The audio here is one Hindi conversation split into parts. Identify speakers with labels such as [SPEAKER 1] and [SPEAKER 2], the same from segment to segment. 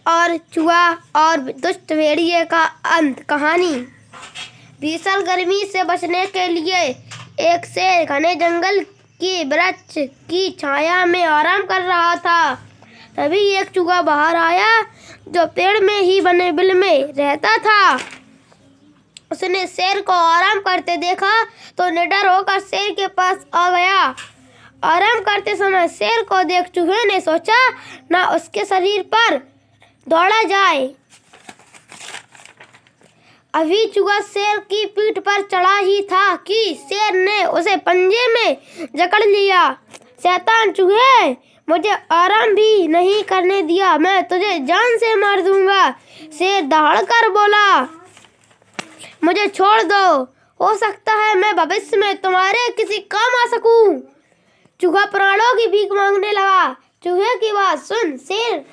[SPEAKER 1] और चूहा और दुष्ट भेड़िए का अंत। कहानी। भीषण गर्मी से बचने के लिए एक शेर घने जंगल की वृक्ष की छाया में आराम कर रहा था। तभी एक चूहा बाहर आया जो पेड़ में ही बने बिल में रहता था। उसने शेर को आराम करते देखा तो निडर होकर शेर के पास आ गया। आराम करते समय शेर को देख चूहे ने सोचा ना उसके शरीर पर दौड़ा जाए। अभी चूहा शेर की पीठ पर चढ़ा ही था कि शेर ने उसे पंजे में जकड़ लिया। शैतान चूहे, मुझे आराम भी नहीं करने दिया, मैं तुझे जान से मार दूंगा। शेर दहाड़ कर बोला, मुझे छोड़ दो, हो सकता है मैं भविष्य में तुम्हारे किसी काम आ सकूं। चूहा प्राणों की भीख मांगने लगा। चूहे की बात सुन शेर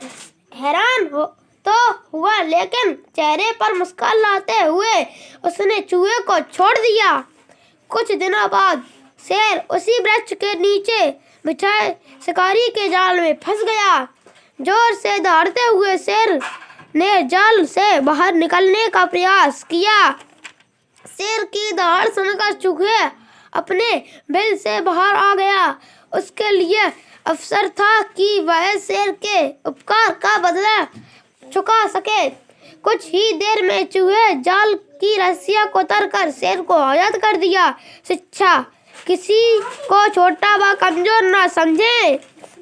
[SPEAKER 1] हैरान हो तो हुआ, लेकिन चेहरे पर मुस्कान लाते हुए उसने चूहे को छोड़ दिया। कुछ दिनों बाद शेर उसी वृक्ष के नीचे बिछाए शिकारी के जाल में फंस गया। जोर से दहाड़ते हुए शेर ने जाल से बाहर निकलने का प्रयास किया। शेर की दहाड़ सुनकर चूहे अपने बिल से बाहर आ गया। उसके लिए अवसर था कि वह शेर के उपकार का बदला चुका सके। कुछ ही देर में चूहे जाल की रस्सियां को उतारकर शेर को आजाद कर दिया। शिक्षा, किसी को छोटा व कमजोर ना समझे।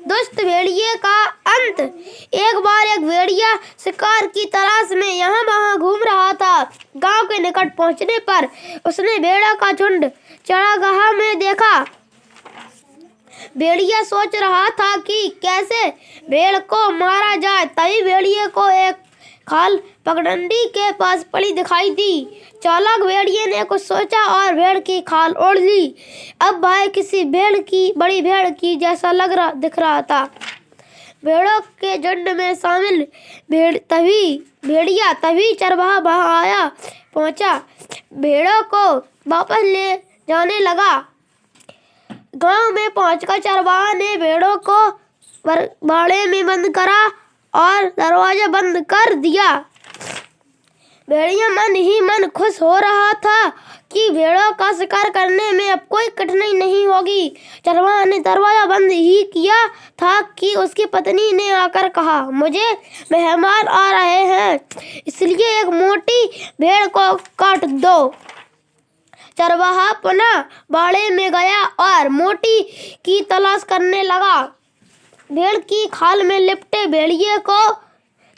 [SPEAKER 1] दुष्ट भेड़िए का अंत। एक बार एक भेड़िया शिकार की तलाश में यहाँ वहाँ घूम रहा था। गांव के निकट पहुँचने पर उसने भेड़ों का झुंड चरागाह में देखा। भेड़िया सोच रहा था कि कैसे भेड़ को मारा जाए। तभी भेड़िए को एक खाल पगडंडी के पास पड़ी दिखाई दी। चालाक भेड़िए ने कुछ सोचा और भेड़ की खाल ओढ़ ली। अब वह किसी बड़ी भेड़ की जैसा दिख रहा था। भेड़ों के झुंड में शामिल भेड़िया तभी चरवाहा वहां पहुंचा। भेड़ों को वापस ले जाने लगा। गांव में पहुंचकर चरवाहा ने भेड़ों को बाड़े में बंद करा और दरवाजा बंद कर दिया। भेड़िया मन ही मन खुश हो रहा था कि भेड़ों का शिकार करने में अब कोई कठिनाई नहीं होगी। चरवाहा ने दरवाजा बंद ही किया था कि उसकी पत्नी ने आकर कहा, मुझे मेहमान आ रहे हैं, इसलिए एक मोटी भेड़ को काट दो। चरवाहा पुनः बाड़े में गया और मोटी की तलाश करने लगा। भेड़ की खाल में लिपटे भेड़िए को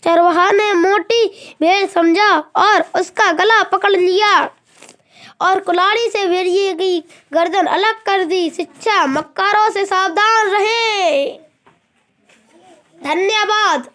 [SPEAKER 1] चरवाहा ने मोटी भेड़ समझा और उसका गला पकड़ लिया और कुल्हाड़ी से भेड़िए की गर्दन अलग कर दी। शिक्षा, मक्कारों से सावधान रहें। धन्यवाद।